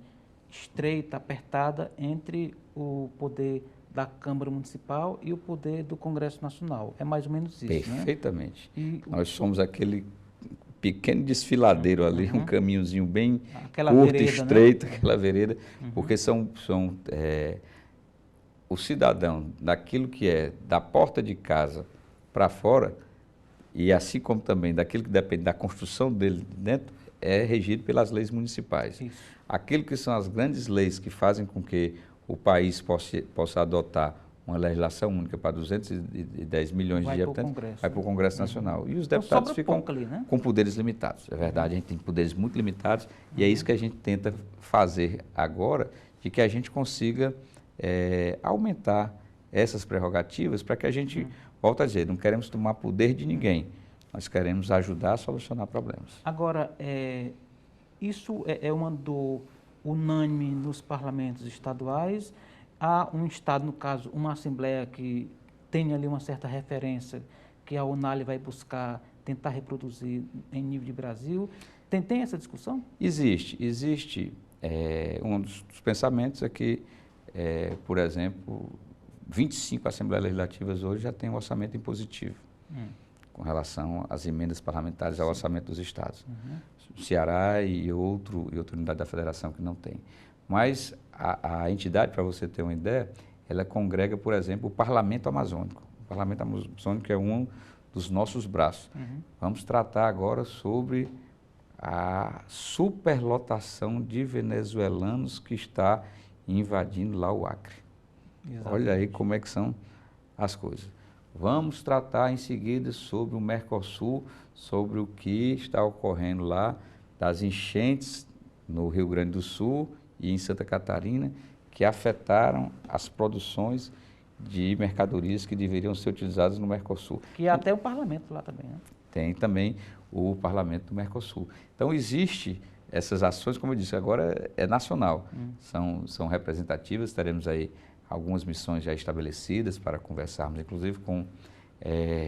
estreita, apertada, entre o poder da Câmara Municipal e o poder do Congresso Nacional. É mais ou menos isso, Perfeitamente. Né? Nós somos aquele pequeno desfiladeiro ali, um caminhozinho bem aquela curto, vereda, estreito, né? aquela vereda, porque o cidadão, daquilo que é da porta de casa para fora, e assim como também daquilo que depende da construção dele dentro, é regido pelas leis municipais. Isso. Aquilo que são as grandes leis que fazem com que o país possa adotar uma legislação única para 210 milhões de habitantes, vai para o Congresso Nacional. E os deputados ficam ali, né? com poderes limitados. É verdade, a gente tem poderes muito limitados e é isso que a gente tenta fazer agora, de que a gente consiga aumentar essas prerrogativas para que a gente, volto a dizer, não queremos tomar poder de ninguém, nós queremos ajudar a solucionar problemas. Agora, isso é uma dor unânime nos parlamentos estaduais. Há um Estado, no caso, uma Assembleia que tem ali uma certa referência que a UNALI vai buscar tentar reproduzir em nível de Brasil. Tem essa discussão? Existe. Um dos pensamentos é que, por exemplo, 25 Assembleias Legislativas hoje já têm um orçamento impositivo com relação às emendas parlamentares ao orçamento dos estados. Ceará e outra unidade da federação que não tem. Mas a entidade, para você ter uma ideia, ela congrega, por exemplo, o Parlamento Amazônico. O Parlamento Amazônico é um dos nossos braços. Vamos tratar agora sobre a superlotação de venezuelanos que está invadindo lá o Acre. Exatamente. Olha aí como é que são as coisas. Vamos tratar em seguida sobre o Mercosul, sobre o que está ocorrendo lá, das enchentes no Rio Grande do Sul e em Santa Catarina, que afetaram as produções de mercadorias que deveriam ser utilizadas no Mercosul. Que até o parlamento lá também, né? Tem também o parlamento do Mercosul. Então, existe essas ações, como eu disse, agora é nacional, são representativas, teremos aí algumas missões já estabelecidas para conversarmos, inclusive com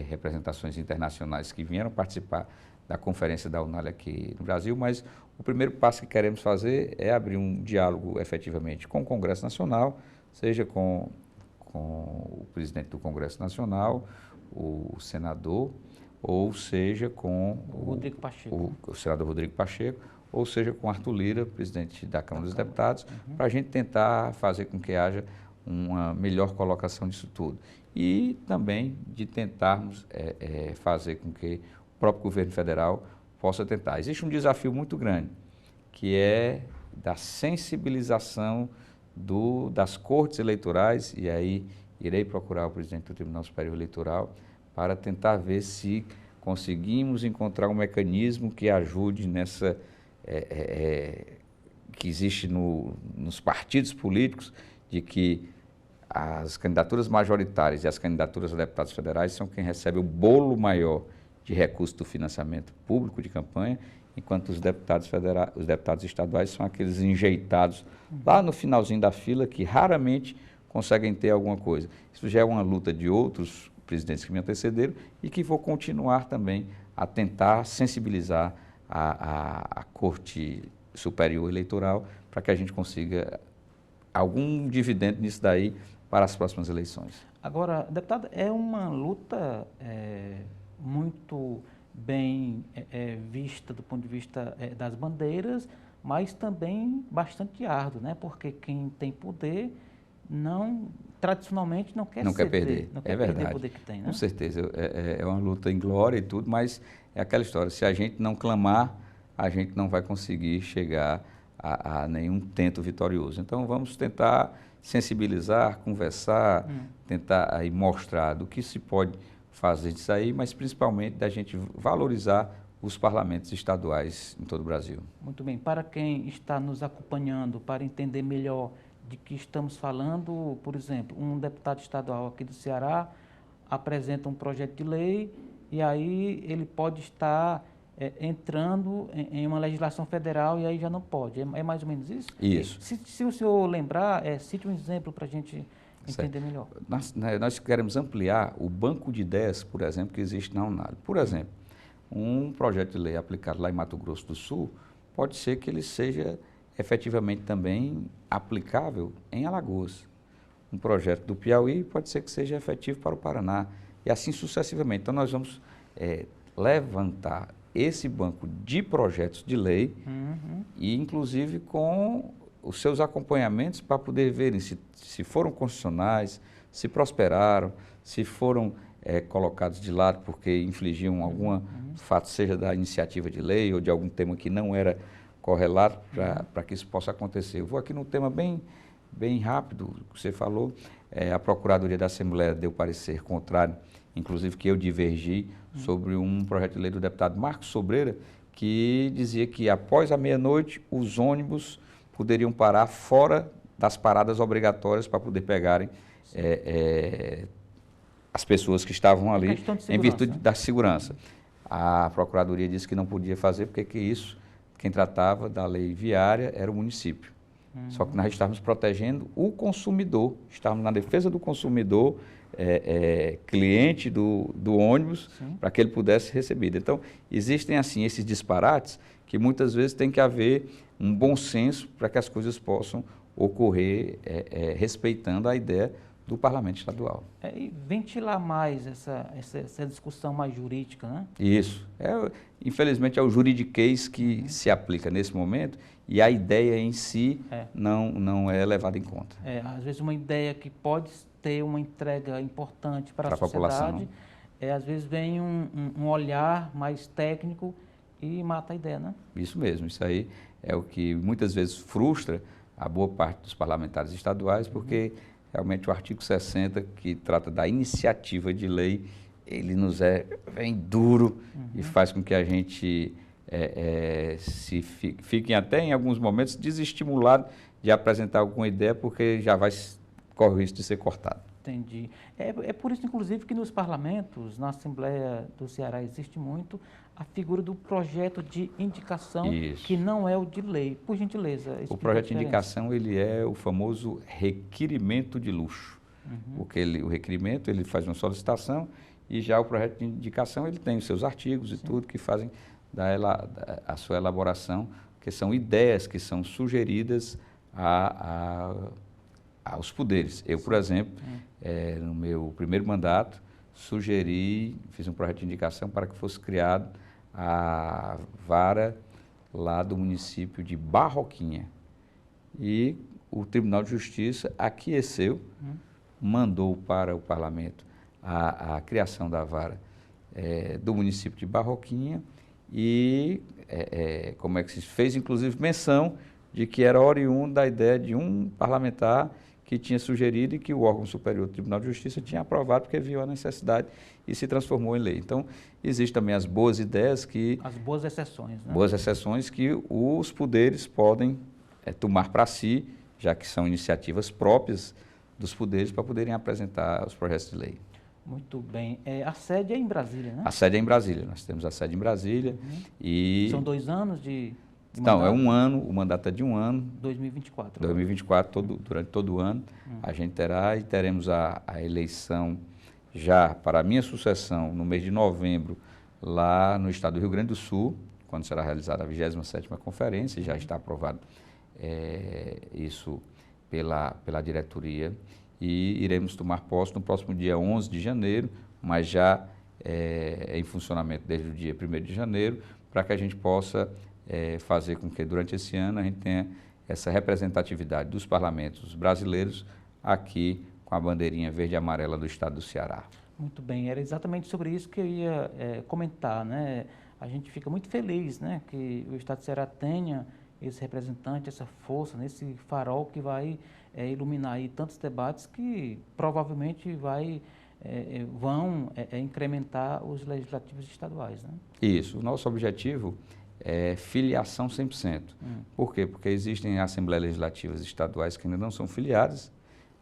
representações internacionais que vieram participar da conferência da UNALI aqui no Brasil, mas o primeiro passo que queremos fazer é abrir um diálogo efetivamente com o Congresso Nacional, seja com o presidente do Congresso Nacional, o senador, ou seja com o senador Rodrigo Pacheco, ou seja com Arthur Lira, presidente da Câmara dos Deputados, para a gente tentar fazer com que haja uma melhor colocação disso tudo. E também de tentarmos fazer com que o próprio governo federal possa tentar. Existe um desafio muito grande, que é da sensibilização das cortes eleitorais, e aí irei procurar o presidente do Tribunal Superior Eleitoral para tentar ver se conseguimos encontrar um mecanismo que ajude nessa, que existe nos partidos políticos, de que as candidaturas majoritárias e as candidaturas a deputados federais são quem recebe o bolo maior de recursos do financiamento público de campanha, enquanto os deputados estaduais são aqueles enjeitados lá no finalzinho da fila que raramente conseguem ter alguma coisa. Isso já é uma luta de outros presidentes que me antecederam e que vou continuar também a tentar sensibilizar a Corte Superior Eleitoral para que a gente consiga algum dividendo nisso daí para as próximas eleições. Agora, deputado, é uma luta muito bem vista do ponto de vista das bandeiras, mas também bastante árduo, né? Porque quem tem poder tradicionalmente não quer Não quer perder, não é quer perder verdade. o poder que tem, né? Com certeza, é uma luta inglória e tudo, mas é aquela história, se a gente não clamar, a gente não vai conseguir chegar a nenhum tento vitorioso. Então vamos tentar sensibilizar, conversar, tentar aí mostrar do que se pode fazer disso aí, mas principalmente da gente valorizar os parlamentos estaduais em todo o Brasil. Muito bem. Para quem está nos acompanhando, para entender melhor de que estamos falando, por exemplo, um deputado estadual aqui do Ceará apresenta um projeto de lei e aí ele pode estar entrando em uma legislação federal e aí já não pode. É mais ou menos isso? Isso. Se o senhor lembrar, cite um exemplo para a gente entender melhor. Nós queremos ampliar o banco de ideias, por exemplo, que existe na UNAL. Por exemplo, um projeto de lei aplicado lá em Mato Grosso do Sul, pode ser que ele seja efetivamente também aplicável em Alagoas. Um projeto do Piauí pode ser que seja efetivo para o Paraná, e assim sucessivamente. Então, nós vamos levantar esse banco de projetos de lei, e inclusive com os seus acompanhamentos para poder verem se foram constitucionais, se prosperaram, se foram colocados de lado porque infligiam algum fato, seja da iniciativa de lei ou de algum tema que não era correlato para que isso possa acontecer. Eu vou aqui num tema bem rápido, que você falou, a Procuradoria da Assembleia deu parecer contrário, inclusive que eu divergi, sobre um projeto de lei do deputado Marcos Sobreira, que dizia que após a meia-noite os ônibus poderiam parar fora das paradas obrigatórias para poder pegarem as pessoas que estavam ali em virtude da segurança. A Procuradoria disse que não podia fazer porque quem tratava da lei viária era o município. Só que nós estávamos protegendo o consumidor, estávamos na defesa do consumidor, cliente do ônibus, para que ele pudesse receber. Então, existem assim esses disparates que muitas vezes tem que haver um bom senso para que as coisas possam ocorrer respeitando a ideia do Parlamento Estadual. E ventilar mais essa discussão mais jurídica, né? Isso. Infelizmente é o juridiquês que se aplica nesse momento e a ideia em si não é levada em conta. Às vezes uma ideia que pode ter uma entrega importante para a sociedade, às vezes vem um olhar mais técnico e mata a ideia, né? Isso mesmo, isso aí é o que muitas vezes frustra a boa parte dos parlamentares estaduais, porque realmente o artigo 60, que trata da iniciativa de lei, ele nos vem duro e faz com que a gente fiquem até em alguns momentos desestimulado de apresentar alguma ideia, porque já corre o risco de ser cortado. Entendi. É por isso, inclusive, que nos parlamentos, na Assembleia do Ceará, existe muito a figura do projeto de indicação, que não é o de lei. Por gentileza. O projeto de indicação, ele é o famoso requerimento de luxo. Porque o requerimento, ele faz uma solicitação e já o projeto de indicação, ele tem os seus artigos e tudo que fazem a sua elaboração, que são ideias que são sugeridas aos poderes. Eu, por exemplo, no meu primeiro mandato, fiz um projeto de indicação para que fosse criado a vara lá do município de Barroquinha. E o Tribunal de Justiça aqueceu, mandou para o Parlamento a criação da vara do município de Barroquinha e como é que se fez, inclusive, menção de que era oriundo da ideia de um parlamentar que tinha sugerido e que o órgão superior do Tribunal de Justiça tinha aprovado porque viu a necessidade e se transformou em lei. Então, existem também as boas ideias que... As boas exceções, né? Boas exceções que os poderes podem tomar para si, já que são iniciativas próprias dos poderes para poderem apresentar os projetos de lei. Muito bem. A sede é em Brasília, né? A sede é em Brasília. Nós temos a sede em Brasília e... São 2 anos de... Não, é 1 ano, o mandato é de 1 ano. 2024. 2024, durante todo o ano, a gente teremos a eleição já para a minha sucessão no mês de novembro, lá no estado do Rio Grande do Sul, quando será realizada a 27ª conferência, já está aprovado isso pela diretoria, e iremos tomar posse no próximo dia 11 de janeiro, mas já em funcionamento desde o dia 1º de janeiro, para que a gente possa fazer com que durante esse ano a gente tenha essa representatividade dos parlamentos brasileiros aqui com a bandeirinha verde e amarela do estado do Ceará. Muito bem, era exatamente sobre isso que eu ia comentar, né? A gente fica muito feliz, né, que o estado do Ceará tenha esse representante, essa força, esse farol que vai iluminar aí tantos debates que provavelmente vão incrementar os legislativos estaduais, né? Isso, o nosso objetivo é filiação 100%. Por quê? Porque existem assembleias legislativas estaduais que ainda não são filiadas.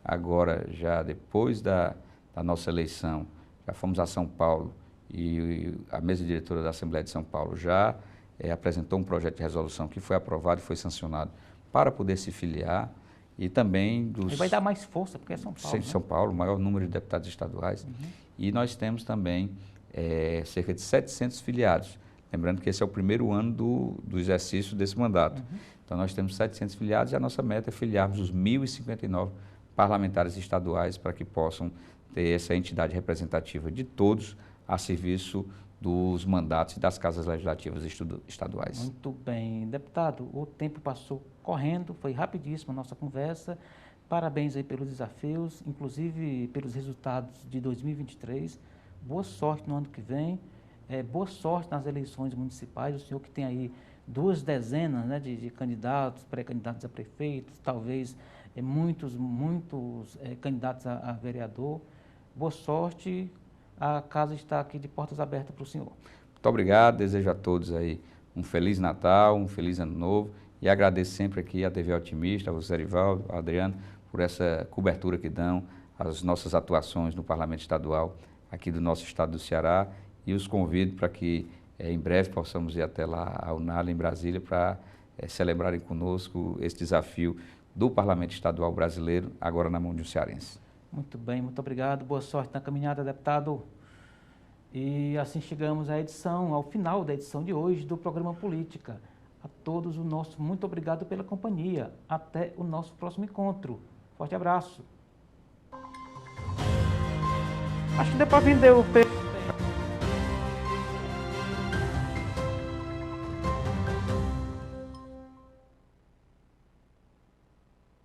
Agora, já depois da nossa eleição, já fomos a São Paulo e a mesa diretora da Assembleia de São Paulo já apresentou um projeto de resolução que foi aprovado e foi sancionado para poder se filiar e também dos... E vai dar mais força, porque é São Paulo, né? São Paulo, o maior número de deputados estaduais. E nós temos também cerca de 700 filiados. Lembrando que esse é o primeiro ano do exercício desse mandato. Então, nós temos 700 filiados e a nossa meta é filiarmos os 1.059 parlamentares estaduais para que possam ter essa entidade representativa de todos a serviço dos mandatos e das casas legislativas estaduais. Muito bem. Deputado, o tempo passou correndo, foi rapidíssima a nossa conversa. Parabéns aí pelos desafios, inclusive pelos resultados de 2023. Boa sorte no ano que vem. Boa sorte nas eleições municipais. O senhor que tem aí 2 dezenas, né, de candidatos, pré-candidatos a prefeitos, talvez muitos candidatos a vereador. Boa sorte. A casa está aqui de portas abertas para o senhor. Muito obrigado. Desejo a todos aí um Feliz Natal, um Feliz Ano Novo. E agradeço sempre aqui à TV Otimista, a você, Erivaldo, ao Adriano, por essa cobertura que dão às nossas atuações no Parlamento Estadual aqui do nosso estado do Ceará. E os convido para que em breve possamos ir até lá ao Unala, em Brasília, para celebrarem conosco esse desafio do Parlamento Estadual brasileiro, agora na mão de um cearense. Muito bem, muito obrigado. Boa sorte na caminhada, deputado. E assim chegamos ao final da edição de hoje do programa Política. A todos o nosso muito obrigado pela companhia. Até o nosso próximo encontro. Forte abraço. Acho que deu para vender o